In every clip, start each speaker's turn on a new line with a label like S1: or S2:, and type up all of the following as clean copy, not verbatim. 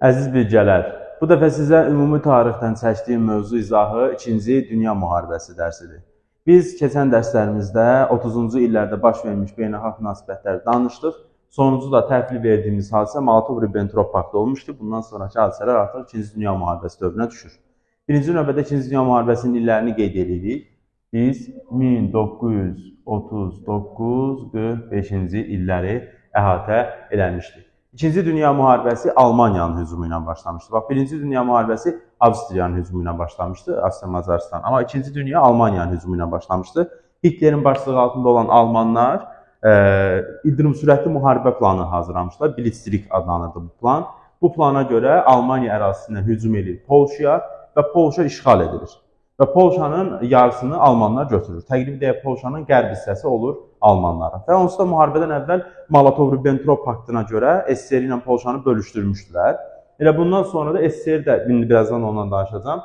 S1: Əziz bilgələr, bu dəfə sizə ümumi tarixdən çəkdiyim mövzu izahı 2-ci Dünya Müharibəsi dərsidir. Biz keçən dərslərimizdə 30-cu illərdə baş vermiş beynəlxalq münasibətləri danışdıq. Sonuncu da təhvil verdiyimiz hadisə Molotov-Ribbentrop paktı olmuşdu. Bundan sonraki hadisələr artıq 2-ci Dünya Müharibəsi dövrünə düşür. Birinci növbədə 2-ci Dünya Müharibəsinin illərini qeyd edirik. Biz 1939-45-ci illəri əhatə eləmişdik. İkinci Dünya Müharibəsi Almaniyanın hücumu ilə başlamışdı. Bax, Birinci Dünya Müharibəsi Avstriyanın hücumu ilə başlamışdı, Avstriya-Macaristan. Amma İkinci Dünya Almaniyanın hücumu ilə başlamışdı. Hitlerin başçılığı altında olan Almanlar ildırım sürətli müharibə planı hazırlamışlar. Blitzkrieg adlanırdı bu plan. Bu plana görə Almaniya ərazisindən hücum edir Polşaya və Polşa işğal edilir. Və Polşanın yarısını Almanlar götürür. Təqribən deyək, Polşanın qərb hissəsi olur Almanlara. Və onsuz da müharibədən əvvəl Molotov-Ribbentrop paktına görə SSR ilə Polşanı bölüşdürmüşdülər. Elə bundan sonra da SSR də, birazdan ondan danışacağım,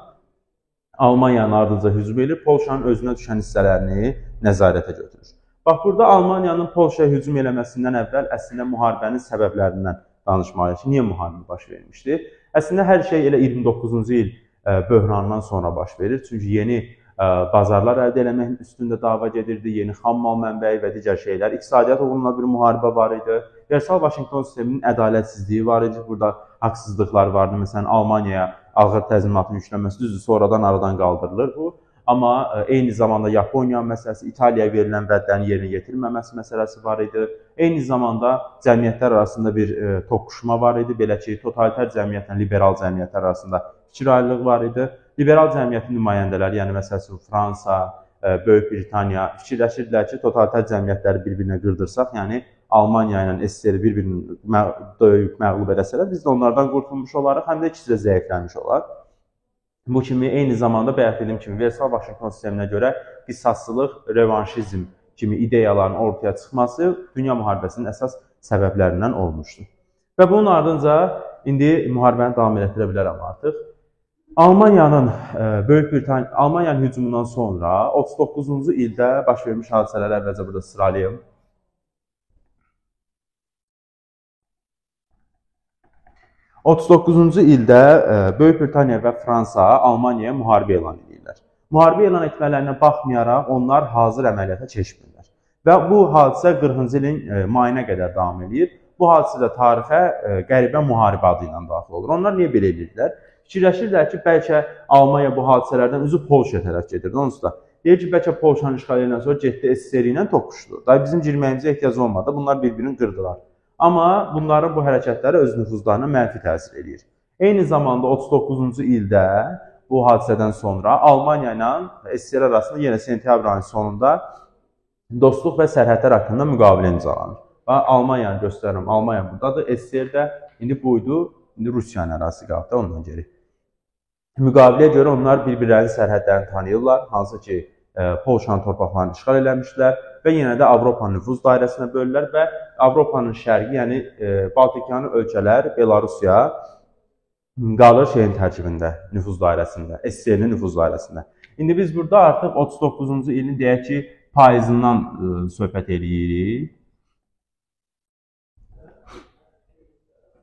S1: Almaniyanın ardınca hücum edir, Polşanın özünə düşən hissələrini nəzarətə götürür. Bax, burada Almaniyanın Polşaya hücum eləməsindən əvvəl əslində müharibənin səbəblərindən danışmalıyıq ki, niyə müharibə baş vermişdi? Əslində hər şey elə 29-cu il böhrandan sonra baş verir. Çünki yeni bazarlar əldə eləmək üstündə dava gedirdi, yeni xammal mənbəyi və digər şeylər. İqtisadiyyat uğruna bir müharibə var idi. Versal-Vaşinqton sisteminin ədalətsizliyi var idi. Burada haqsızlıqlar vardı. Məsələn, Almaniyaya ağır təzminatın yüklənməsi düzdür, sonradan aradan qaldırılır bu. Amma eyni zamanda Yaponiya məsələsi, İtaliyaya verilən vədlərin yerinə yetirilməməsi məsələsi var idi. Eyni zamanda cəmiyyətlər arasında bir toqquşma var idi. Belə ki, totalitar cəmiyyətlə liberal cəmiyyətlər arasında fikir ayrılığı var idi. Liberal cəmiyyətin nümayəndələri, yəni məsələn Fransa, Böyük Britaniya fikirləşirdilər ki, totalitar cəmiyyətləri bir-birinə qırdırsaq, yəni Almaniya ilə SSR-i bir-birini döyüb məğlub edəsələr, biz də onlardan qurtulmuş olaraq, həm də ikisi də zəifləmiş olar. Bu kimi eyni zamanda bayaq dediyim kimi Versal-Vaşinqton sisteminə görə qisasçılıq, revanşizm kimi ideyaların ortaya çıxması Dünya müharibəsinin əsas səbəblərindən olmuşdur. Və bunun ardınca indi müharibəni davam etdirə bilərəm artıq. Almaniyanın hücumundan sonra 39-cu ildə baş vermiş hadisələri əvvəlcə burada sıralayım. .39-cu ildə Böyük Britaniya və Fransa Almaniyaya müharibə elan edirlər. Müharibə elan etmələrinə baxmayaraq onlar hazır əməliyyata keçmirlər. Və bu hadisə 40-cı ilin mayına qədər davam edir. Bu hadisə də tarixə qəribə müharibə adı ilə daxil olur. Onlar niyə belə edirlər? Fikirləşirlər ki, bəlkə Almaniya bu hadisələrdən üzü Polşaya tərəf gedirdi. Onsuz da deyir ki, bəlkə Polşanın işğal ediləndən sonra getdi SSR ilə toqquşdu. Daha bizim girməyimizə ehtiyac olmadı. Bunlar bir-birini qırdılar. Amma bunların bu hərəkətləri öz nüfuzlarına mənfi təsir edir. Eyni zamanda 39-cu ildə bu hadisədən sonra Almaniya ilə SSR arasında yenə sentyabr ayının sonunda dostluq və sərhədlər haqqında müqavilə imzalanır. Almaniyanı göstərirəm, Almaniya buradadır, SSR də indi buydu, indi Rusiyanın ərazisi qaldı da ondan geri. Müqaviləyə görə onlar bir-birlərinin sərhədlərini tanıyırlar, hansı ki Polşanın torpaqlarını işğal eləmişlər və yenə də Avropanın nüfuz dairəsinə bölürlər və Avropanın şərqi, yəni Baltikanı ölkələr, Belarusiya qalır şeyin tərkibində, nüfuz dairəsində, SSR-nin nüfuz dairəsində. İndi biz burada artıq 39-cu ilin deyək ki, payızından söhbət edirik.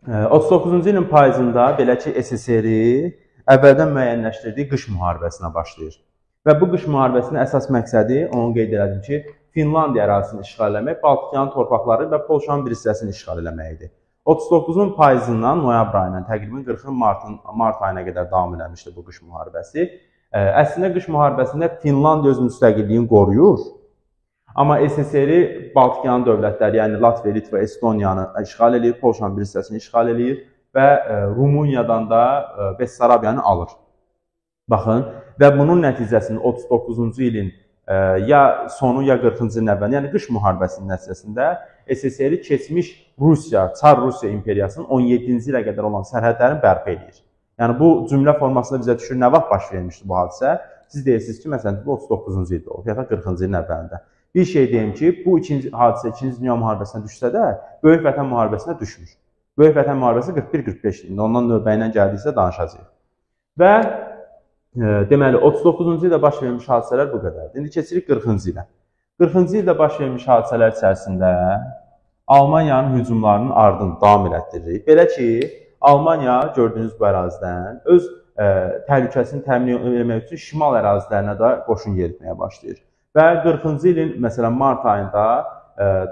S1: 39-cu ilin payızında belə ki, SSR-i əvvəldən müəyyənləşdirdiyi qış müharibəsinə başlayır. Və bu qış müharibəsinin əsas məqsədi, onu qeyd elədim ki, Finlandiya ərazisini işğal eləmək, Baltikanın torpaqları və Polşanın bir hissəsini işğal eləməkdir. 39-un payızından noyabr ayından təqribən 40-ın mart ayına qədər davam eləmişdi bu qış müharibəsi. Əslində qış müharibəsində Finlandiya öz müstəqilliyini qoruyur, amma SSR-i Baltikanın dövlətləri, yəni Latviya, Litva, Estoniyanı işğal eləyir, Polşanın bir hissəsini işğal eləyir və Rumıniyadan da Bessarabiyanı alır. Baxın, və bunun nəticəsində 39-cu ilin ya sonu, ya 40-cı ilin əvvəli, yəni qış müharibəsinin nəticəsində SSR-i keçmiş Rusiya, Çar Rusiya imperiyasının 17-ci ilə qədər olan sərhədlərini bərpa edir. Yəni bu cümlə formasında bizə düşür, nə vaxt baş vermişdi bu hadisə? Siz deyirsiniz ki, məsələn, bu 39-cu ildə olub, ya da 40-cı ilin əvvəlində. Bir şey deyim ki, bu hadisə 2-ci Dünya müharibəsinə düşsə də, Böyük Vətən müharibəsinə düşmür. Böyük Vətən müharibəsi 41-45 ilində, ondan növbə ilə gəldiksə danışacağıq. Və deməli, 39-cu ildə baş vermiş hadisələr bu qədərdir. İndi keçirik 40-cı ilə. 40-cı ildə baş vermiş hadisələr içərisində Almaniyanın hücumlarının ardını davam elətdiririk. Belə ki, Almaniya gördüyünüz bu ərazidən öz təhlükəsini təmin etmək üçün şimal ərazilərinə də qoşun yeritməyə başlayır. Və 40-cı ilin məsələn mart ayında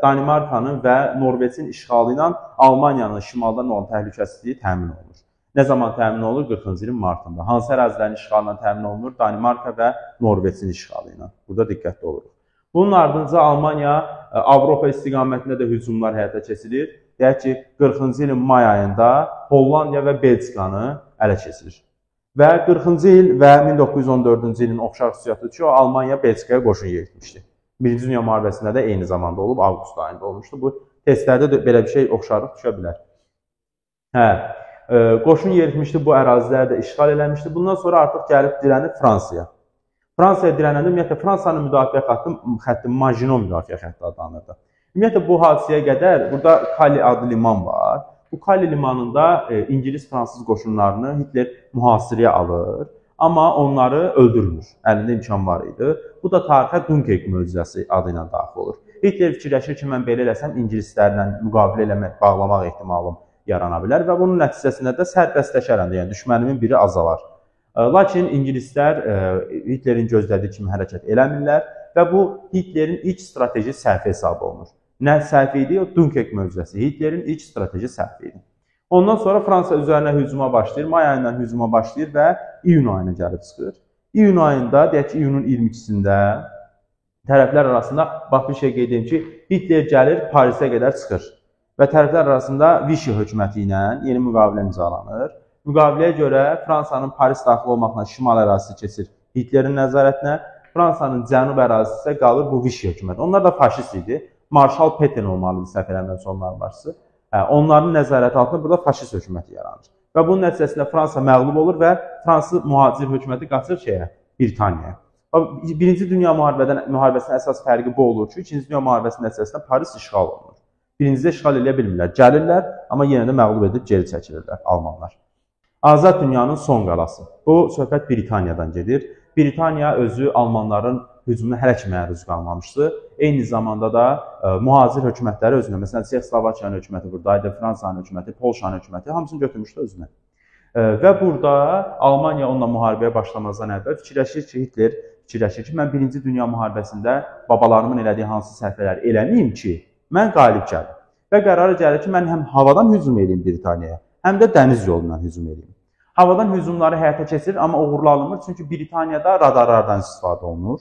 S1: Danimarkanın və Norveçin işğalı ilə Almaniyanın şimaldan olan təhlükəsizliyi təmin olunur. Nə zaman təmin olunur? 40-cı ilin martında. Hansı ərazilərin işğalı ilə təmin olunur? Danimarka və Norveçin işğalı ilə. Burada diqqətli oluruq. Bunun ardınca Almaniya Avropa istiqamətində də hücumlar həyata keçirir. Deyək ki, 40-cı ilin may ayında Hollandiya və Belçikanı ələ keçirir. Və 40-cı il və 1914-cü ilin oxşar xüsusiyyətidir ki, Almaniya Belçikaya qoşun yeritmişdi. Birinci Dünya müharibəsində də eyni zamanda olub, avqust ayında olmuşdu. Bu testlərdə də belə bir şey oxşarlıq düşə bilər. Qoşun yeritmişdi, bu əraziləri də işğal eləmişdi. Bundan sonra artıq gəlib dirənib Fransaya. Fransaya dirənəndə ümumiyyətlə Fransanın müdafiə xətti Maginot müdafiə xətti adlanırdı. Ümumiyyətlə bu hadisəyə qədər burada Calais adlı liman var. Bu Calais limanında İngilis-Fransız qoşunlarını Hitler mühasirəyə alır, amma onları öldürmür. Əlində imkan var idi. Bu da tarixə Dunkirk möcüzəsi adı ilə daxil olur. Hitler fikirləşir ki, mən belə eləsəm İngilislərlə müqavilə eləmək, bağlamaq ehtimalım yarana bilər və bunun nəticəsində də sərbəstləşərəm, yəni düşmənimin biri azalar. Lakin İngilislər Hitlerin gözlədiyi kimi hərəkət eləmirlər və bu Hitlerin ilk strateji səhvi hesab olunur. Nə səhvi idi? O Dunkirk möcüzəsi. Hitlerin ilk strateji səhvi idi. Ondan sonra Fransa üzərinə hücuma başlayır, may ayından hücuma başlayır və iyun ayına gəlib çıxır. İyun ayında, deyək ki, iyunun 22-sində tərəflər arasında, bax bir şey qeyd edeyim ki, Hitler gəlir, Parisə qədər çıxır və tərəflər arasında Vichy hökuməti ilə yeni müqavilə imzalanır. Müqaviləyə görə Fransanın Paris daxil olmaqla şimal ərazisi keçir Hitlerin nəzarətinə, Fransanın cənub ərazisi isə qalır bu Vichy hökuməti. Onlar da faşist idi. Marşal Petain olmalıdır səhv eləmirəmsə onların başçısı. Onların nəzarəti altında burada faşist hökuməti yaranır. Və bunun nəticəsində Fransa məğlub olur və Fransız mühacir hökuməti qaçır Britaniyaya. Birinci Dünya müharibəsinin əsas fərqi bu olur ki, İkinci Dünya müharibəsinin nəticəsində Paris işğal olunur. Birincidə işğal eləyə bilmirlər, gəlirlər, amma yenə də məğlub edib geri çəkilirlər Almanlar. Azad dünyanın son qalası. Bu söhbət Britaniyadan gedir. Britaniya özü Almanların hücumuna hələ ki məruz qalmamışdı. Eyni zamanda da mühacir hökumətləri özünə, məsələn, Çexoslovakiyanın hökuməti buradaydı, Fransanın hökuməti, Polşanın hökuməti hamısını götürmüşdü özünə. Və burada Almaniya onunla müharibəyə başlamazdan əvvəl fikirləşir ki, Hitler fikirləşir ki, mən Birinci Dünya müharibəsində babalarımın elədiyi hansı səhvləri eləməyim ki, mən qalib gəlim. Və qərara gəlir ki, mən həm havadan hücum edeyim Britaniyaya, həm də dəniz yolundan hücum edeyim. Havadan hücumları həyata keçirir, amma uğurlu alınmır, çünki Britaniyada radarlardan istifadə olunur.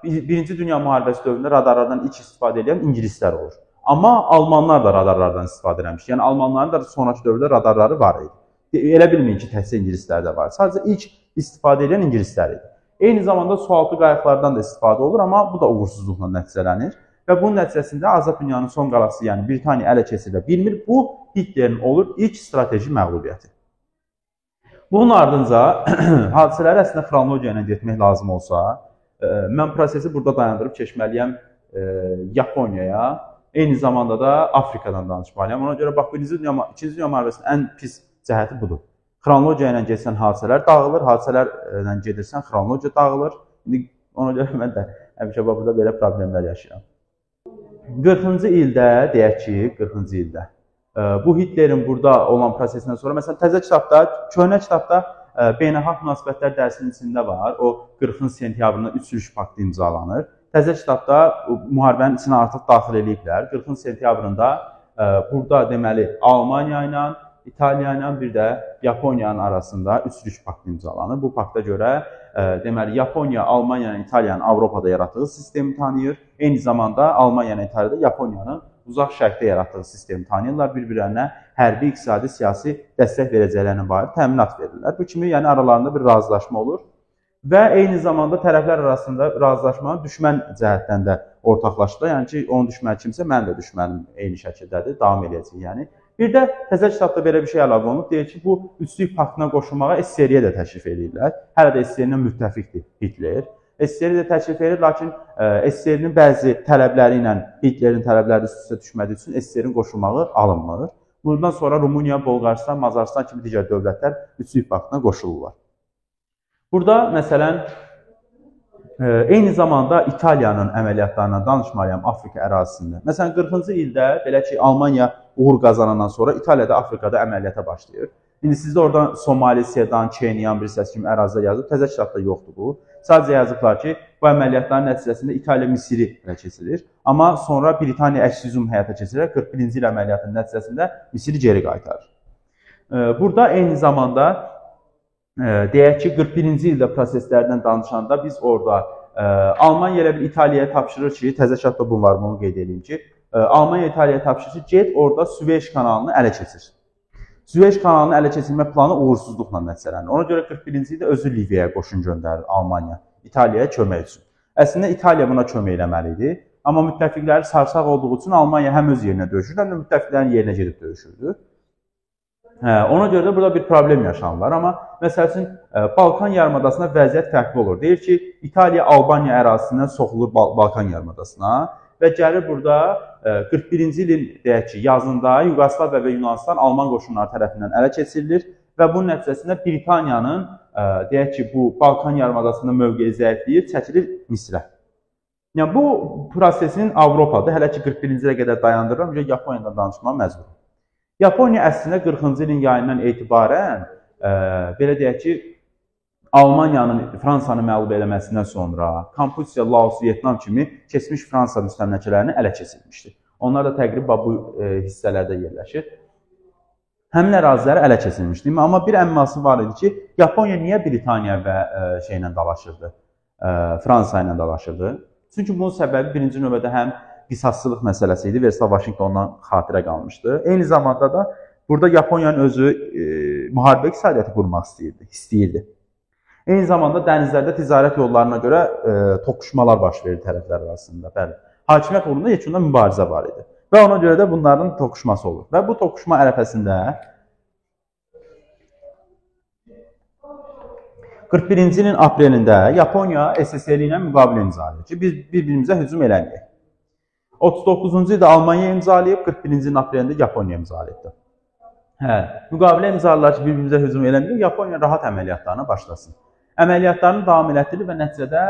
S1: Birinci Dünya müharibəsi dövründə radarlardan ilk istifadə edən İngilislər olur. Amma Almanlar da radarlardan istifadə eləmişdi. Yəni Almanların da sonraki dövrdə radarları var idi. Elə bilməyin ki, təhsil İngilislərdə var. Sadəcə ilk istifadə edən İngilislər idi. Eyni zamanda sualtı qayıqlardan da istifadə olur, amma bu da uğursuzluqla nəticələnir. Və bunun nəticəsində Azad dünyanın son qalası, yəni Britaniya ələ keçirilə bilmir. Bu Hitlerin olur ilk strateji məğlubiyyəti. Bunun ardınca hadisələri əslində xronologiya ilə getmək lazım olsa, mən prosesi burada dayandırıb keçməliyəm Yaponiyaya, eyni zamanda da Afrikadan danışmalıyam. Ona görə bax, İkinci Dünya müharibəsinin ən pis cəhəti budur. Xronologiya ilə getsən hadisələr dağılır, hadisələrlə gedirsən xronologiya dağılır. Ona görə mən də həmişə burada belə problemlər yaşayıram. 40-cı ildə, deyək ki, 40-cı ildə bu Hitlerin burada olan prosesindən sonra, məsələn, təzə kitabda, köhnə kitabda beynəlxalq münasibətlər dərsinin içində var. O 40-cı sentyabrında 3 sülh paktı imzalanır. Təzə kitabda müharibənin içinə artıq daxil ediblər. 40-cı sentyabrında burada deməli Almaniya ilə, İtaliya ilə bir də Yaponiyanın arasında 3 sülh paktı imzalanır. Bu pakta görə deməli Yaponiya, Almaniya ilə İtaliyanın Avropada yaratdığı sistemi tanıyır. Eyni zamanda Almaniya ilə İtaliyada Yaponiyanın uzaq şərqdə yaratdığı sistemi tanıyırlar. Bir-birlərinə hərbi, iqtisadi, siyasi dəstək verəcəklərinə bağlı təminat verirlər. Bu kimi yəni aralarında bir razılaşma olur. Və eyni zamanda tərəflər arasında razılaşmanın düşmən cəhətdən də ortaqlaşdı. Yəni ki, onun düşməni kimsə, mən də düşmənim eyni şəkildədir, davam edəcək yəni. Bir də təzə kitabda belə bir şey əlavə olunub. Deyir ki, bu üçlük paktına qoşulmağa SSRİ-yə də təklif edirlər. Hələ də SSRİ-yə müttəfiqdir Hitler. SSRİ də təklif edir, lakin SSRİ-nin bəzi tələbləri ilə Hitlerin tələbləri üst-üstə düşmədiyi üçün SSRİ-nin qoşulmağı alınmır. Bundan sonra Rumıniya, Bolqarıstan, Macaristan kimi digər dövlətlər üçlük paktına qoşulurlar. Burada məsələn Eyni zamanda İtaliyanın əməliyyatlarından danışmalıyam Afrika ərazisində. Məsələn, 40-cı ildə belə ki, Almaniya uğur qazanandan sonra İtaliyada Afrikada əməliyyata başlayır. İndi sizdə oradan Somali, Sedan, Kenyan, bilirsiniz kimi ərazidə yazıb, təzə kitabda yoxdur bu. Sadəcə yazıblar ki, bu əməliyyatların nəticəsində İtaliya Misiri ələ keçirir. Amma sonra Britaniya əks hücum həyata keçirərək 41-ci il əməliyyatının nəticəsində Misiri geri qaytarır. Burada eyni zamanda deyək ki, 41-ci ildə proseslərdən danışanda biz orada Almaniya ilə bir İtaliyaya tapşırır ki, təzə kitabda bu var, bunu qeyd edeyim ki, Almaniya İtaliyaya tapşırır ki, get orada Süveyş kanalını ələ keçir. Süveyş kanalını ələ keçirmə planı uğursuzluqla nəticələnir. Ona görə 41-ci ildə özü Liviyaya qoşun göndərir Almaniya, İtaliyaya kömək üçün. Əslində İtaliya buna kömək eləməli idi, amma müttəfiqləri sarsaq olduğu üçün Almaniya həm öz yerinə döyüşürdü, həm də müttəfiqlərin yerinə gedib döyüşürdü. Ona görə də burada bir problem yaşanırlar. Amma məsəl üçün Balkan yarımadasında vəziyyət fərqli olur. Deyir ki, İtaliya Albaniya ərazisindən soxulur Balkan yarımadasına və gəlir burada 41-ci ilin deyək ki, yazında Yugoslaviya və Yunanistan Alman qoşunları tərəfindən ələ keçirilir və bunun nəticəsində Britaniyanın deyək ki, bu Balkan yarımadasında mövqeyi zəifləyir, çəkilir Misrə. Yəni bu prosesin Avropada hələ ki 41-ci ilə qədər dayandırıram, Yaponiyadan danışmağa məcburum. Yaponiya əslində 40-cı ilin yayından etibarən belə deyək ki, Almaniyanın Fransanı məğlub eləməsindən sonra Kampusiya, Laos, Vyetnam kimi keçmiş Fransa müstəmləkələrini ələ keçirmişdir. Onlar da təqribən bu hissələrdə yerləşir. Həmin əraziləri ələ keçirmişdi. Amma bir əmması var idi ki, Yaponiya niyə Britaniya və şeylə dalaşırdı, Fransa ilə dalaşırdı? Çünki bunun səbəbi birinci növbədə həm qisasçılıq məsələsi idi, Versailles Vaşinqtondan xatirə qalmışdı. Eyni zamanda da burada Yaponiyanın özü müharibə iqtisadiyyatı qurmaq istəyirdi. Eyni zamanda dənizlərdə ticarət yollarına görə toqquşmalar baş verir tərəflər arasında. Bəli, hakimiyyət uğrunda yekunda mübarizə var idi. Və ona görə də bunların toqquşması olur. Və bu toqquşma ərəfəsində 41-ci ilin aprelində Yaponiya SSR ilə müqavilə imzalayır ki, biz bir-birimizə hücum eləməyək. 39-cu ildə Almaniya imzalayıb, 41-ci ilin aprelində Yaponiya imzalayıb. Müqavilə imzaladılar ki, bir-birimizə hücum eləməyək, Yaponiya rahat əməliyyatlarına başlasın. Əməliyyatlarını davam elətdirir və nəticədə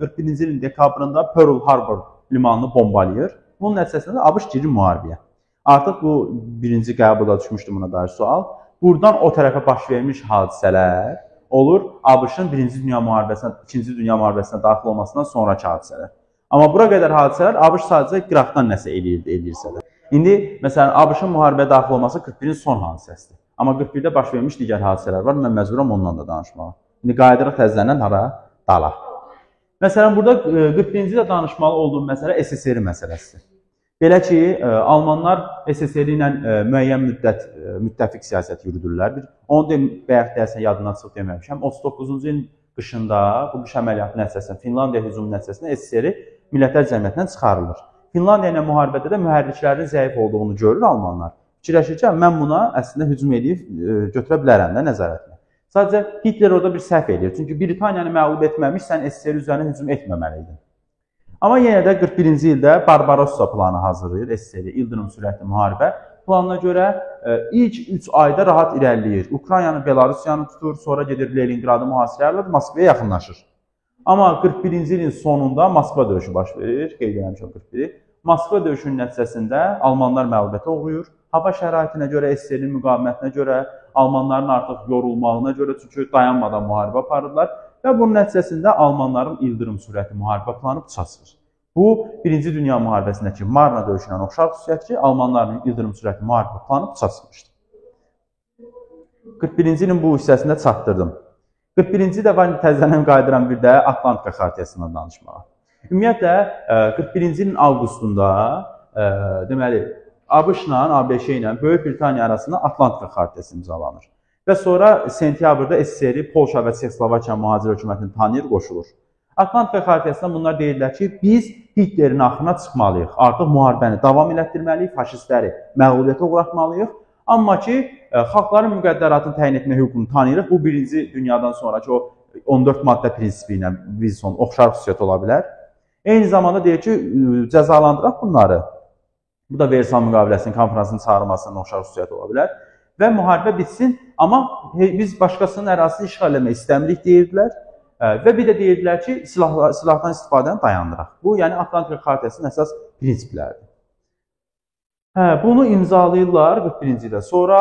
S1: 41-ci ilin dekabrında Pearl Harbor limanını bombalayır. Bunun nəticəsində ABŞ girir müharibəyə. Artıq bu birinci qəbula düşmüşdü buna dair sual. Buradan o tərəfə baş vermiş hadisələr olur ABŞ-ın 1-ci dünya müharibəsinə, 2-ci dünya müharibəsinə daxil olmasından sonraki hadisələr. Amma bura qədər hadisələr ABŞ sadəcə qıraqdan nəsə eləyirsə də. İndi, məsələn, ABŞ-ın müharibəyə daxil olması 41-in son hadisəsidir. Amma 41-də baş vermiş digər hadisələr var, mən məcburam ondan da danışmağa. İndi qayıdırıq təzələnən hara? Dala. Məsələn, burada 41-ci ilə danışmalı olduğum məsələ SSR məsələsidir. Belə ki, Almanlar SSR ilə müəyyən müddət müttəfiq siyasət yürüdürlər. Onu bayaq deyəsən yadından çıxıb deməmişəm. 39-cu ilin qışında, bu qış əməliyyatı nəticəsində, Finlandiya hücumu nəticəsində SSR Millətlər Cəmiyyətindən çıxarılır. Finlandiya ilə müharibədə də mühərriklərin zəif olduğunu görür Almanlar. Fikirləşir ki, mən buna əslində hücum edib götürə bilərəm də nəzarətlə. Sadəcə Hitler orada bir səhv edir. Çünki Britaniyanı məğlub etməmiş, sən SSR üzərinə hücum etməməliydin. Amma yenə də 41-ci ildə Barbarossa planı hazırlayır SSR, ildırım sürətli müharibə. Planına görə ilk 3 ayda rahat irəliləyir. Ukraynanı, Belarusiyanı tutur, sonra gedir Leningradı mühasirə alır, Moskvaya yaxınlaşır. Amma 41-ci ilin sonunda Moskva döyüşü baş verir, qeyd eləmişəm 41-i. Moskva döyüşünün nəticəsində Almanlar məğlubiyyətə uğrayır. Hava şəraitinə görə, SSR-in müqavimətinə görə, Almanların artıq yorulmağına görə, çünki dayanmadan müharibə aparırlar və bunun nəticəsində Almanların ildırım sürətli müharibə planı puça çıxır. Bu, 1-ci Dünya müharibəsindəki Marna döyüşünə oxşar xüsusiyyət ki, Almanların ildırım sürətli müharibə planı puça çıxmışdır. 41-ci ilin bu hissəsində çatdırdım. 41-ci dəfə təzələn qayıdıram bir də Atlantika xaritəsindən danışmağa. Ümumiyyətlə, 41-ci ilin avqustunda, deməli, ABŞ-la, ABŞ ilə Böyük Britaniya arasında Atlantika xaritəsi imzalanır. Və sonra sentyabrda SSR, Polşa və Çexoslovakiya mühacir hökumətini tanıyır, qoşulur. Atlantika xaritəsində bunlar deyirlər ki, biz Hitlerin axırına çıxmalıyıq, artıq müharibəni davam elətdirməliyik, faşistləri məğlubiyyətə uğratmalıyıq. Amma ki, xalqların müqəddəratını təyin etmə hüququnu tanıyırıq. Bu, 1-ci dünyadan sonraki o 14 maddə prinsipi ilə Wilson oxşar xüsusiyyət ola bilər. Eyni zamanda deyir ki, cəzalandıraq bunları. Bu da Versailles müqaviləsinin, konferansının çağırılmasının oxşar xüsusiyyəti ola bilər. Və müharibə bitsin, amma biz başqasının ərazisini işğal etmək istəmirik deyirdilər. Və bir də deyirdilər ki, silahdan istifadəni dayandıraq. Bu, yəni Atlantika Xartiyasının əsas prinsipləridir. Bunu imzalayırlar 41-ci ildə. Sonra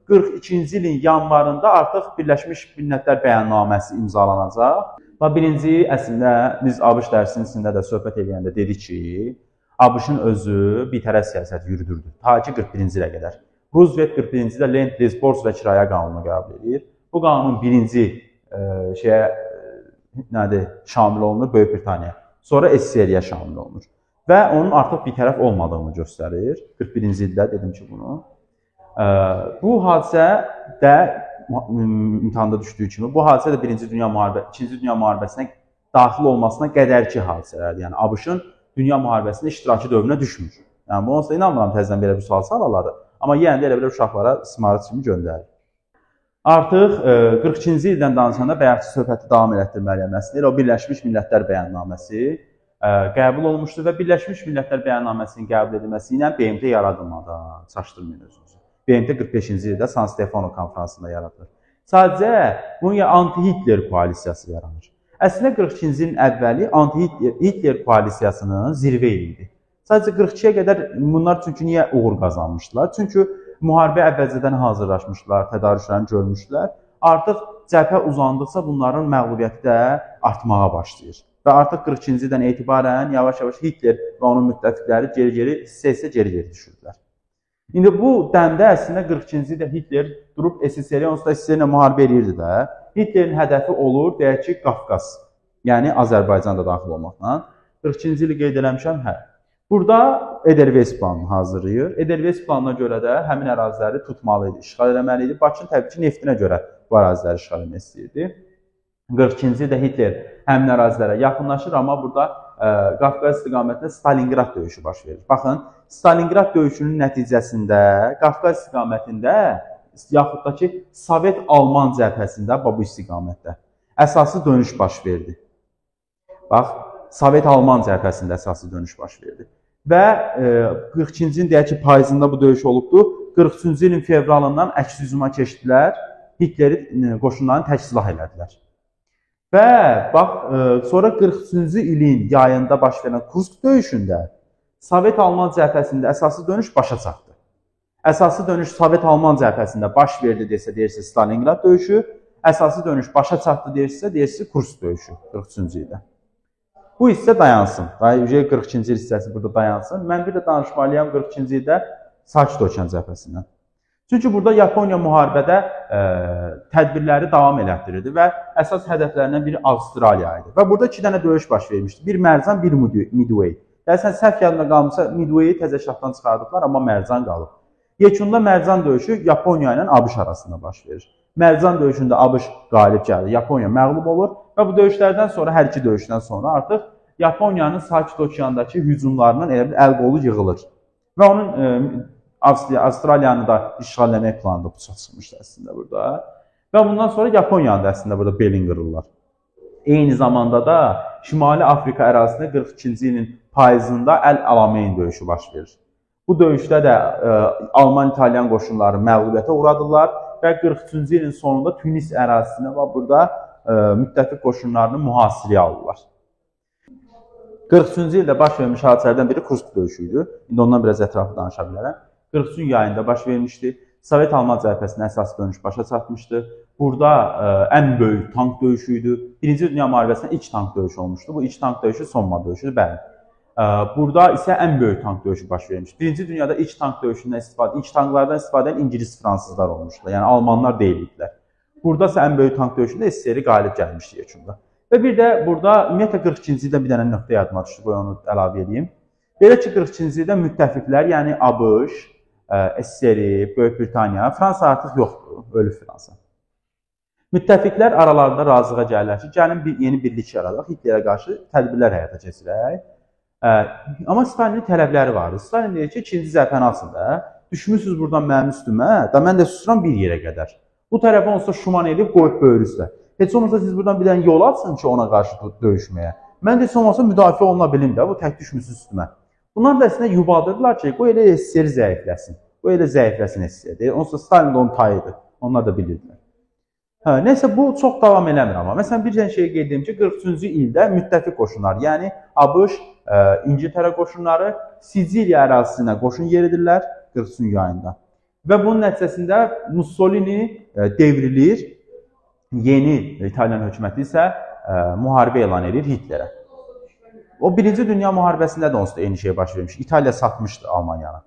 S1: 42-ci ilin yanvarında artıq Birləşmiş Millətlər Bəyannaməsi imzalanacaq. Və birinci, əslində, biz ABŞ dərsinin içində də söhbət edəndə dedik ki, ABŞ-ın özü bitərəf siyasət yürüdürdü. Ta ki 41-ci ilə qədər. Roosevelt 41-ci ildə Lend-Liz borc və kirayə qanunu qəbul edir. Bu qanunun birinci şamil olunur Böyük Britaniya. Sonra SSR-yə şamil olunur. Və onun artıq bir tərəf olmadığını göstərir. 41-ci ildə dedim ki bunu. Bu hadisə də imtihanda düşdüyü kimi, bu hadisə də 2-ci Dünya müharibəsinə daxil olmasına qədərki hadisələrdir. Yəni, ABŞ-ın Dünya müharibəsində iştirakı dövrünə düşmür. Yəni, bu onsuz da inanmıram təzədən belə bir sual salaları. Amma yenə də elə belə uşaqlara istismarçı kimi göndərir. Artıq 42-ci ildən danışanda bayaqçı söhbəti davam elətdirməliyəm. Əslində, o Birləşmiş Millətlər Bəyannaməsi qəbul olunmuşdur və Birləşmiş Millətlər Bəyannaməsinin qəbul edilməsi ilə BMT yaradılmadı. Çaşdırmayın özünüzü. BMT 45-ci ildə San Stefano konferansında yaradılır. Sadəcə bunun anti-Hitler koalisiyası yaranır. Əslində 42-ci ilin əvvəli anti-Hitler koalisiyasının zirvə idi. Sadəcə 42-yə qədər bunlar çünki niyə uğur qazanmışdılar? Çünki müharibəyə əvvəlcədən hazırlaşmışdılar, tədarüklərini görmüşdülər. Artıq cəbhə uzandıqca bunların məğlubiyyəti də artmağa başlayır. Və artıq 42-ci ildən etibarən yavaş-yavaş Hitler və onun müttəfiqləri geri-geri düşürdülər. İndi bu dəmdə əslində 42-ci ildə Hitler durub SSR-yə, onsuz da SSR-ilə müharibə edirdi də. Hitlerin hədəfi olur, deyək ki, Qafqaz, yəni Azərbaycanda daxil olmaqla. 42-ci ili qeyd eləmişəm, hə. Burada Edelweiss planını hazırlayır. Edelweiss planına görə də həmin əraziləri tutmalı idi, işğal eləməli idi. Bakının təbii ki, neftinə görə bu əraziləri işğal etmək istəyirdi. 42-ci ildə Hitler həmin ərazilərə yaxınlaşır, amma burada Qafqaz istiqamətində Stalingrad döyüşü baş verir. Baxın, Stalingrad döyüşünün nəticəsində Qafqaz istiqamətində, yaxud da ki, Sovet-Alman cəbhəsində bu istiqamətdə əsası dönüş baş verdi. Bax, Sovet-Alman cəbhəsində əsası dönüş baş verdi. Və 42-ci ilin deyək ki, payızında bu döyüş olubdur. 43-cü ilin fevralından əks hücuma keçdilər, Hitlerin qoşunlarını tək-silah elədilər. Və bax, sonra 43-cü ilin yayında baş verən Kursk döyüşündə Sovet-Alman cəbhəsində əsası dönüş başa çatdı. Əsası dönüş Sovet-Alman cəbhəsində baş verdi deyirsə Stalingrad döyüşü, əsası dönüş başa çatdı deyirsə Kursk döyüşü 43-cü ildə. Bu hissə dayansın. 42-ci il hissəsi burada dayansın. Mən bir də danışmalıyam 42-ci ildə Sakit Okean cəbhəsindən. Çünki burada Yaponiya müharibədə tədbirləri davam elətdirirdi və əsas hədəflərindən biri Avstraliya idi. Və burada 2 dənə döyüş baş vermişdi. Bir Mərcan, bir Midway. Dəsən səhv yadında qalmışsa Midway'i təzə şahdan çıxardıblar, amma Mərcan qalıb. Yekunda Mərcan döyüşü Yaponiya ilə ABŞ arasında baş verir. Mərcan döyüşündə ABŞ qalib gəldi, Yaponiya məğlub olur və bu döyüşlərdən sonra, hər iki döyüşdən sonra artıq Yaponiyanın Sakit Okeandakı hücumlarından elə bir əl-qolu yığılır. Və onun Avstraliyanı da işğal etmək planında bıçaq çıxmışdı əslində burada. Və bundan sonra Yaponiyanı da əslində burada belin qırırlar. Eyni zamanda da Şimali Afrika ərazisində 42-ci ilin payızında Əl-Alamein döyüşü baş verir. Bu döyüşdə də Alman-İtalyan qoşunları məğlubiyyətə uğradılar və 43-cü ilin sonunda Tunis ərazisində və burada müttəfiq qoşunlarını mühasirəyə aldılar. 43-cü ildə baş vermiş hadisələrdən biri Kursk döyüşü idi. İndi ondan biraz ətraflı danışa bilərəm. 43-cü yayında baş vermişdi. Sovet-Alman cəbhəsinin əsas dönüş başa çatmışdı. Burada ən böyük tank döyüşü idi. Birinci Dünya müharibəsində iç tank döyüşü olmuşdu. Bu iç tank döyüşü Somma döyüşüdür, bəli. Burada isə ən böyük tank döyüşü baş vermişdi. Birinci dünyada iç tank döyüşündən iç tanklardan istifadə edən İngilis, fransızlar olmuşlar. Yəni Almanlar deyildilər. Burada isə ən böyük tank döyüşündə SSR qalib gəlmişdi yekunda. Və bir də burada ümumiyyətlə 42-ci ildə bir dənə nöqtə yadıma düşdü, qoy onu əlavə edeyim. Belə ki 42-ci ildə müttəfiqlər, yəni ABŞ, SSR, Böyük Britaniya, Fransa artıq yoxdur, ölüb Fransa. Müttəfiqlər aralarında razılığa gəlirlər ki, gəlin yeni birlik yaradaq, Hitlerə qarşı tədbirlər həyata keçirək. Amma Stalinin tələbləri vardı. Stalin deyir ki, 2-ci cəbhəni alsın da, düşmüsünüz buradan mənim üstümə, da mən də susuram bir yerə qədər. Bu tərəfə onsuz da şuman edib qoyub böyrüzdə. Heç olmasa siz buradan bir dənə yol atsın ki, ona qarşı döyüşməyə. Mən də heç olmasa müdafiə oluna bilim də, bu tək düşmüsünüz üstümə. Bunlar da əslində yubadırlar ki, qoy elə SSR zəifləsin. Qoy elə zəifləsin SSR deyir. Onsuz da Stalin də onun tayıdır. Onlar da bilirdilər. Nəysə bu çox davam eləmir amma. Məsələn, bir dənə şey qeyd edim ki, 43-cü ildə müttəfiq qoşunlar, yəni ABŞ, İngiltərə qoşunları Siciliya ərazisinə qoşun yeridirlər 43-cü ayında. Və bunun nəticəsində Mussolini devrilir, yeni İtalyan hökuməti isə müharibə elan edir Hitlerə. O, Birinci Dünya müharibəsində də onsuz da eyni şey baş vermiş. İtaliya satmışdı Almaniyanı.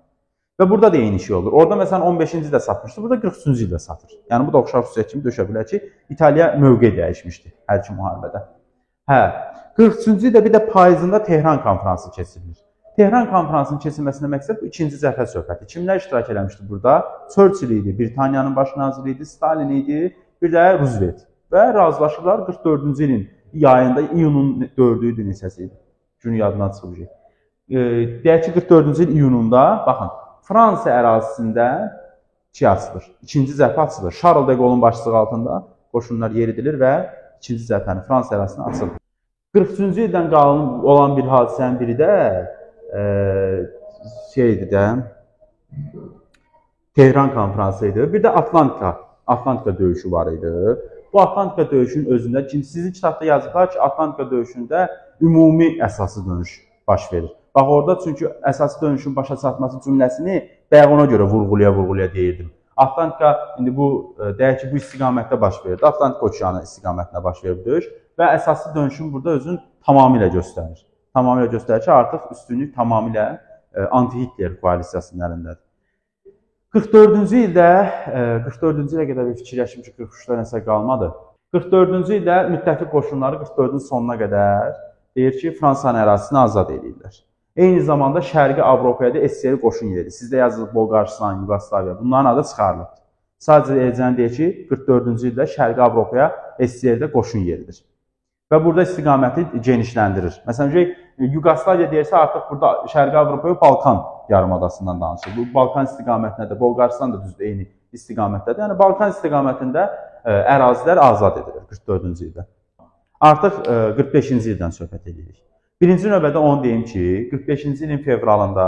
S1: Və burada da eyni şey olur. Orada məsələn 15-ci ildə satmışdı, burada 43-cü ildə satır. Yəni bu da oxşar xüsusiyyət kimi düşə bilər ki, İtaliya mövqe dəyişmişdi hər iki müharibədə. 43-cü ildə bir də payızında Tehran konfransı keçirilir. Tehran konfransının keçirilməsində məqsəd bu ikinci zəfər söhbəti. Kimlər iştirak eləmişdi burada? Churchill idi, Britaniyanın baş naziri idi, Stalin idi, bir də Roosevelt. Və razılaşırlar 44-cü ilin yayında, iyunun 4-ü idi neçəsi idi. Gün yadından çıxıb. Deyək ki, 44-cü il iyununda, baxın, Fransa ərazisində açılır. İkinci zəfər açılır. Charles de Gaulle'un başçılığı altında qoşunlar yeridilir və ikinci zəfərini Fransa ərazisində açılır. 43-cü ildən qalan olan bir hadisənin biri də Tehran konfransı idi. Bir də Atlantika döyüşü var idi. Bu Atlantika döyüşünün özündə, sizin kitabda yazıblar ki, Atlantika döyüşündə ümumi əsası dönüş baş verir. Bax orada çünki əsas dönüşün başa çatması cümləsini bayaq ona görə vurğulaya deyirdim. Atlantika indi bu deyək ki, bu istiqamətdə baş verirdi. Atlantika okeanı istiqamətində baş verir döyüş və əsaslı dönüşün burada özünü tamamilə göstərir. Tamamilə göstərir ki, artıq üstünlük tamamilə anti-Hitler koalisiyasının əlindədir. 44-cü ildə, 44-cü ilə qədər bir fikirləşim ki, 43-də nəsə qalmadı. 44-cü ildə müttəfiq qoşunları 44-cü sonuna qədər deyir ki, Fransanın ərazisini azad edirlər. Eyni zamanda Şərqi Avropaya da SSR qoşun yeridir. Sizdə yazılıb Bolqarıstan, Yugoslaviya, bunların adı çıxarılıb. Sadəcə eləcən deyir ki, 44-cü ildə Şərqi Avropaya SSR-də qoşun yeridir. Və burada istiqaməti genişləndirir. Məsələn, Yugoslaviya deyirsə, artıq burada Şərqi Avropaya Balkan yarımadasından danışır. Bu Balkan istiqamətində də, Bolqarıstan da düzdür, eyni istiqamətdədir. Yəni, Balkan istiqamətində ərazilər azad edilir 44-cü ildə. Artıq 45-ci ildən söhbət edirik. Birinci növbədə onu deyim ki, 45-ci ilin fevralında,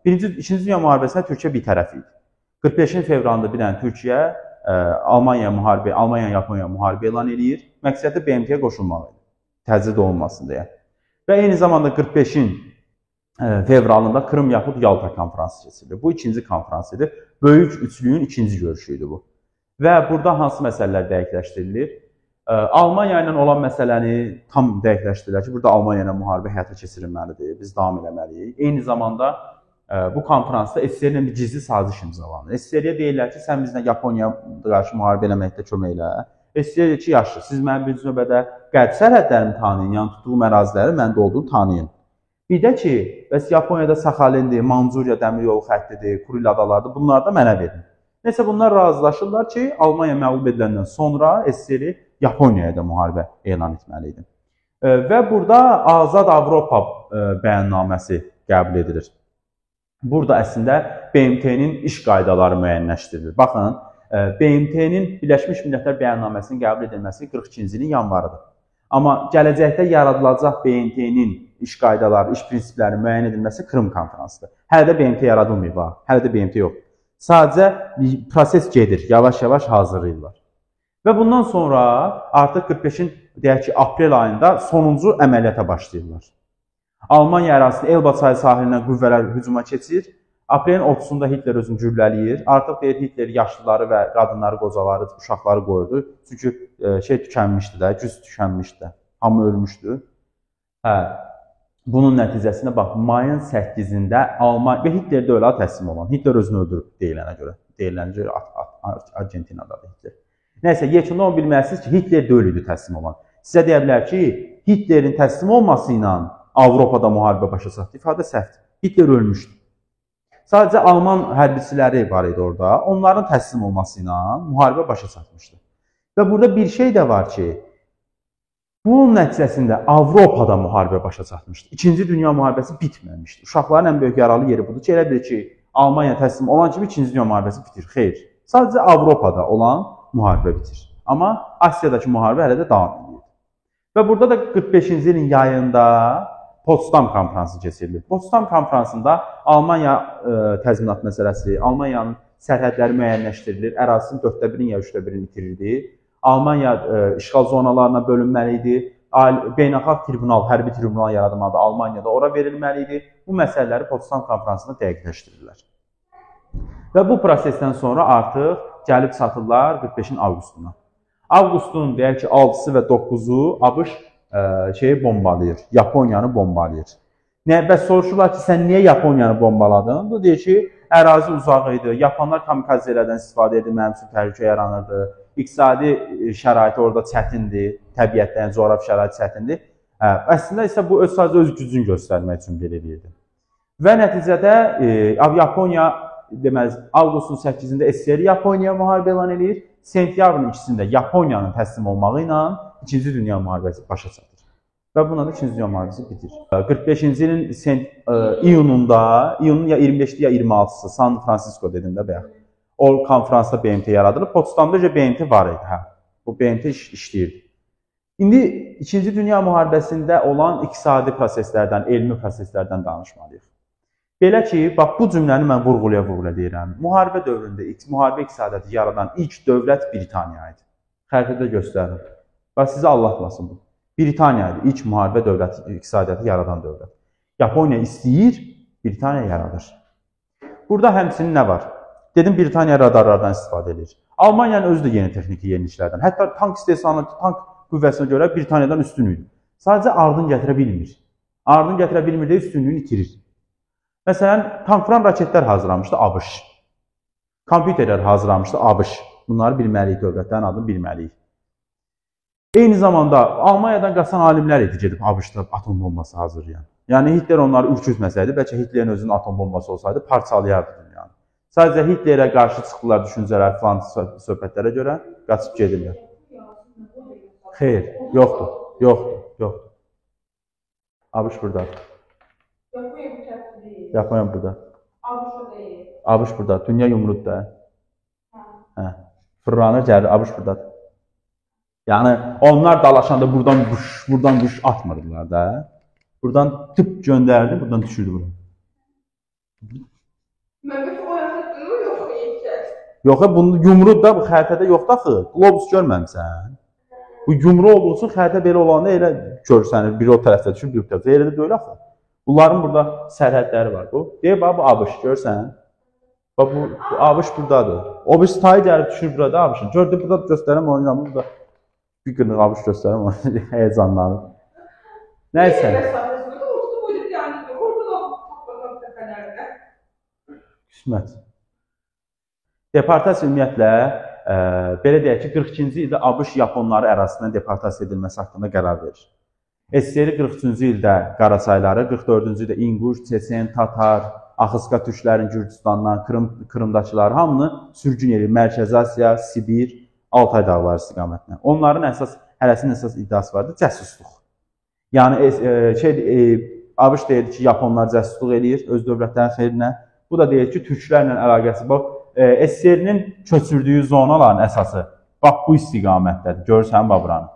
S1: İkinci Dünya müharibəsində Türkiyə bir tərəf idi. 45-ci fevralında bir dənə Türkiyə Almaniya-Yaponiya müharibə elan edir. Məqsədi BMT-yə qoşulmaq idi. Təcrid olunmasın deyə. Və eyni zamanda 45-in fevralında Krım yaxud Yalta konfransı keçirilir. Bu ikinci konfrans idi. Böyük üçlüyün ikinci görüşü idi bu. Və burada hansı məsələlər dəqiqləşdirilir? Almaniya ilə olan məsələni tam dəqiqləşdirirlər ki, burada Almaniya ilə müharibə həyata keçirilməlidir, biz davam eləməliyik. Eyni zamanda bu konferansda SSR ilə bir gizli saziş imzalanır. SSR-yə deyirlər ki, sən bizlə Yaponiyaya qarşı müharibə eləməkdə kömək elə. SSR deyir ki, yaxşı, siz mənim birinci növbədə qərb sərhədlərimi tanıyın, yəni tutduğum əraziləri məndə olduğunu tanıyın. Bir də ki, bəs Yaponiyada Sakhalindir, Manzuriya dəmir yolu xəttidir, Kuril adalardır, bunları da mənə verin. Neysə, bunlar razılaşırlar ki, Almaniya məğlub ediləndən sonra SSR Yaponiyaya da müharibə elan etməli idi. Və burada Azad Avropa bəyannaməsi qəbul edilir. Burada əslində BMT-nin iş qaydaları müəyyənləşdirilir. Baxın, BMT-nin Birləşmiş Millətlər bəyannaməsinin qəbul edilməsi 42-ci ilin yanvarıdır. Amma gələcəkdə yaradılacaq BMT-nin iş qaydaları, iş prinsipləri müəyyən edilməsi Krım konferansıdır. Hələ də BMT yaradılmayıb, hələ də BMT yoxdur. Sadəcə proses gedir, yavaş-yavaş hazırlayırlar. Və bundan sonra artıq 45-in deyək ki, aprel ayında sonuncu əməliyyata başlayırlar. Almaniya ərazisində Elba çayı sahilindən qüvvələr hücuma keçir. Aprelin 30-da Hitler özünü güllələyir. Artıq deyir Hitler yaşlıları və qadınları, qocaları, uşaqları qoyurdu. Çünki tükənmişdi də, güc tükənmişdi də, hamı ölmüşdü. Bunun nəticəsində bax, mayın 8-də Almaniya və Hitler də ölə təslim olan. Hitler özünü öldürüb deyilənə görə Argentinadadır Hitler. Nəysə, yekunda onu bilməlisiniz ki, Hitler də ölüydü təslim olan. Sizə deyə bilər ki, Hitlerin təslim olması ilə Avropada müharibə başa çatdı. İfadə səhvdir. Hitler ölmüşdü. Sadəcə Alman hərbiçiləri var idi orada. Onların təslim olması ilə müharibə başa çatmışdı. Və burada bir şey də var ki, bunun nəticəsində Avropada müharibə başa çatmışdı. İkinci Dünya müharibəsi bitməmişdi. Uşaqların ən böyük yaralı yeri budur ki, elə bilir ki, Almaniya təslim olan kimi İkinci Dünya müharibəsi bitir. Xeyr. Sadəcə Avropada olan müharibə bitir. Amma Asiyadakı müharibə hələ də davam edir. Və burada da 45-ci ilin yayında Potsdam konfransı keçirilir. Potsdam konfransında Almaniya təzminat məsələsi, Almaniyanın sərhədləri müəyyənləşdirilir, ərazisinin 4/1-in ya 3/1-ini itirirdi. Almaniya işğal zonalarına bölünməli idi. Beynəlxalq tribunal, hərbi tribunal yaradılmalı Almaniyada ora verilməli idi. Bu məsələləri Potsdam konfransında dəqiqləşdirirlər. Və bu prosesdən sonra artıq gəlib çatırlar 45-in avqustuna. Avqustun deyək ki 6-sı və 9-u ABŞ şeyi bombalayır, Yaponiyanı bombalayır. Və soruşurlar ki, sən niyə Yaponiyanı bombaladın? Bu deyir ki, ərazi uzaq idi, Yaponlar kamikazələrdən istifadə edir, mənim üçün təhlükə yaranırdı. İqtisadi şəraiti orada çətindir, təbiətdən, coğrafi şərait çətindir. Əslində isə bu sadəcə öz gücünü göstərmək üçün belə edirdi. Və nəticədə Yaponiya, deməli, avqustun 8-də SSR Yaponiya müharibə elan edir, sentyabrın 2-sində Yaponiyanın təslim olmağı ilə 2-ci Dünya müharibəsi başa çatır. Və buna da 2-ci Dünya müharibəsi bitir. 45-ci ilin iyununda, iyunun ya 25-ci ya 26-sı, San Francisco dedim də bayaq. O konferansda BMT yaradılıb, Potsdamda BMT var idi. Bu BMT işləyirdi. İndi 2-ci Dünya müharibəsində olan iqtisadi proseslərdən, elmi proseslərdən danışmalıyıq. Belə ki, bax bu cümləni mən vurğulaya deyirəm. Müharibə dövründə müharibə iqtisadiyyatı yaradan ilk dövlət Britaniya idi. Xəritədə göstərir. Bax sizi allatmasın bu. Britaniya idi ilk müharibə dövlət iqtisadiyyatı yaradan dövlət. Yaponiya istəyir, Britaniya yaradır. Burada həmçinin nə var? Dedim, Britaniya radarlardan istifadə edir. Almaniyanın özü də yeni texniki yeniliklərdən. Hətta tank istehsalına, tank qüvvəsinə görə Britaniyadan üstün idi. Sadəcə ardın gətirə bilmir. Ardın gətirə bilmir də üstünlüyünü itirir. Məsələn, tankvuran raketlər hazırlamışdı ABŞ. Kompüterlər hazırlamışdı ABŞ. Bunları bilməliyik, dövlətlərin adını bilməliyik. Eyni zamanda Almaniyadan qaçan alimlər idi gedib ABŞ-da atom bombası hazırlayan. Yəni Hitler onları ürkütməsəydi, bəlkə Hitlerin özünün atom bombası olsaydı parçalayardı dünyanı. Sadəcə Hitlerə qarşı çıxdılar düşüncələr falan söhbətlərə görə qaçıb gedirlər. Xeyr, yoxdur. ABŞ buradadır. Yaponiya burada. ABŞ burada. Dünya yumruq da. Fırlanır, gəlir, ABŞ buradadır. Yəni, onlar dalaşanda buradan quş atmırdılar da. Buradan tıp göndərdi, buradan düşürdü bura.
S2: Məbəş o yaxşı yox yekər.
S1: Yox, bunu yumruq da bu xəritədə yoxdur axı. Globus görməmsən. Bu yumruq olduğu üçün xəritə belə olanda elə görsənir. Biri o tərəfdə düşür, bir o tərəfdə. Elə də deyil axı. Bunların burada sərhədləri var. Deyir, bax, bu ABŞ, görsən. Bax, bu ABŞ buradadır. O bir stayı gəlib düşür burada ABŞ-ın. Gördü, burada göstərəm oynayam, burada bir qırnıq ABŞ göstərəm oynayam, heyecanlanır. Nəysə. Qismət. Deportasiya ümumiyyətlə, belə deyək ki, 42-ci ildə ABŞ Yaponları ərazisindən deportasiya edilməsi haqqında qərar verir. SSR 43-cü ildə Qarasayları, 44-cü ildə İnquş, Çeçen, Tatar, Axıska türklərin Gürcüstandan, Krımdakıları hamını sürgün edir. Mərkəzi Asiya, Sibir, Altay dağları istiqamətinə. Onların hərəsinin əsas iddiası vardır, cəsusluq. Yəni, ABŞ deyir ki, Yaponlar cəsusluq edir öz dövlətlərin xeyrinə. Bu da deyir ki, türklərlə əlaqəsi. SSR-nin köçürdüyü zonaların əsası bax bu istiqamətdədir. Görürsən, bax buranı.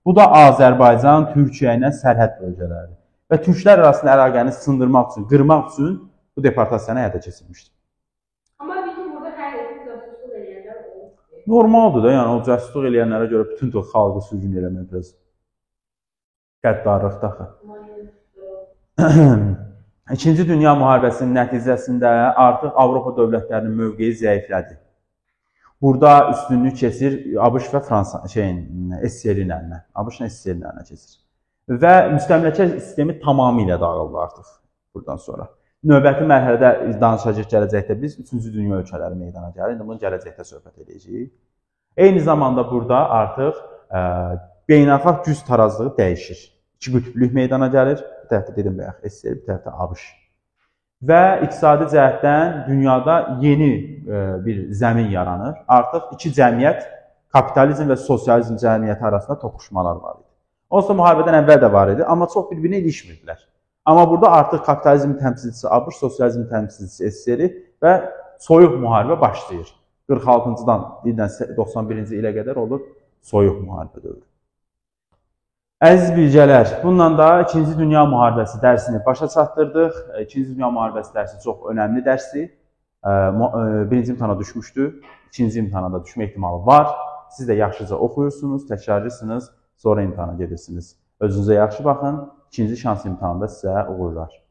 S1: Bu da Azərbaycan, Türkiyə ilə sərhəd bölgələridir. Və türklər arasında əlaqəni sındırmaq üçün, qırmaq üçün bu deportasiyanı həyata keçirmişdir.
S2: Amma bizim burada hər yerdə cəsusluq eləyənlər olur.
S1: Normaldır da, yəni o cəsusluq eləyənlərə görə bütün xalqı sürgün eləmək biraz qəddarlıqdır axı. İkinci Dünya müharibəsinin nəticəsində artıq Avropa dövlətlərinin mövqeyi zəiflədi. Burada üstünlük keçir ABŞ və Fransa, SSR-in əlinə. ABŞ-ın SSR-in əlinə keçir. Və müstəmləkə sistemi tamamilə dağıldı artıq buradan sonra. Növbəti mərhələdə danışacaq gələcəkdə biz 3-cü dünya ölkələri meydana gəlir. İndi bunu gələcəkdə söhbət edəcəyik. Eyni zamanda burada artıq beynəlxalq güc tarazlığı dəyişir. İki qütblük meydana gəlir. Bir tərəfdə dedim bayaq SSR, bir tərəfdə ABŞ. Və iqtisadi cəhətdən dünyada yeni bir zəmin yaranır. Artıq iki cəmiyyət, kapitalizm və sosializm cəmiyyəti arasında toqquşmalar var idi. Onsuz da müharibədən əvvəl də var idi, amma çox bir-birinə ilişmirdilər. Amma burada artıq kapitalizmin təmsilçisi ABŞ, sosializmin təmsilçisi SSR və soyuq müharibə başlayır. 46-dan 91-ci ilə qədər olur soyuq müharibə dövrü. Əziz bilgələr, bununla da 2-ci Dünya müharibəsi dərsini başa çatdırdıq. 2-ci Dünya müharibəsi dərsi çox önəmli dərsdir. Birinci imtahana düşmüşdü, ikinci imtahana da düşmə ehtimalı var. siz də yaxşıca oxuyursunuz, təkrarlısınız, sonra imtahana gedirsiniz. Özünüzə yaxşı baxın. İkinci şans imtahanında sizə uğurlar.